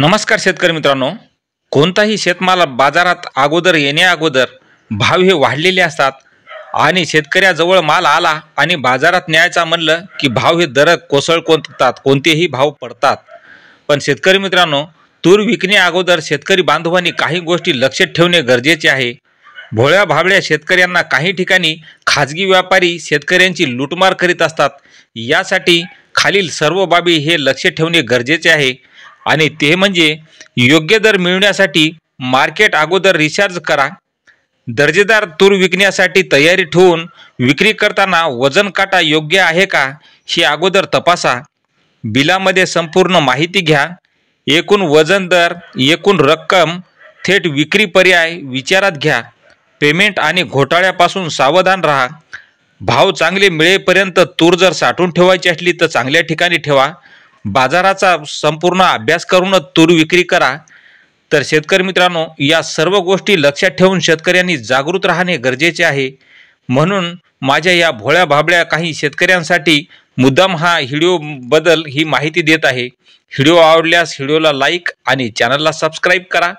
नमस्कार शेतकरी मित्रांनो, कोणताही शेतमाल बाजारात अगोदर येण्या अगोदर भाव हे वाढलेले असतात आणि शेतकऱ्याजवळ माल आला आणि बाजारात न्यायचा म्हणलं की भाव हे दर कोसळतात, कोणतेही भाव पडतात। पण शेतकरी मित्रांनो, तूर विकण्या अगोदर शेतकरी बांधवांनी काही गोष्टी लक्षात ठेवणे गरजेचे आहे। भोळ्या भाबड्या शेतकऱ्यांना काही ठिकाणी खाजगी व्यापारी शेतकऱ्यांची लूटमार करीत असतात। यासाठी खालील सर्व बाबी हे लक्ष ठेवणे गरजेचे आहे आणि ते म्हणजे योग्य दर मिळवण्यासाठी मार्केट अगोदर रिसर्च करा। दर्जेदार तूर विकण्यासाठी तयारी ठेवून विक्री करताना वजन काटा योग्य आहे का हे अगोदर तपासा। बिलामध्ये संपूर्ण माहिती घ्या। एकूण वजन दर, एकूण रक्कम, थेट विक्री पर्याय विचारात घ्या। पेमेंट आणि घोटाळ्यापासून सावधान राहा। भाव चांगले मिळेपर्यंत तूर जर साठवून ठेवायची असली तर चांगल्या ठिकाणी ठेवा। बाजाराचा संपूर्ण अभ्यास करूनच तूर विक्री करा। तर शेतकरी मित्रांनो, या सर्व गोष्टी लक्षात ठेवून शेतकऱ्यांनी जागृत राहणे गरजेचे आहे। म्हणून माझ्या या भोळ्या भाबड्या काही शेतकऱ्यांसाठी मुद्दाम हा व्हिडिओ बद्दल ही माहिती देत आहे। व्हिडिओ आवडल्यास व्हिडिओला लाईक आणि चॅनलला सबस्क्राईब करा।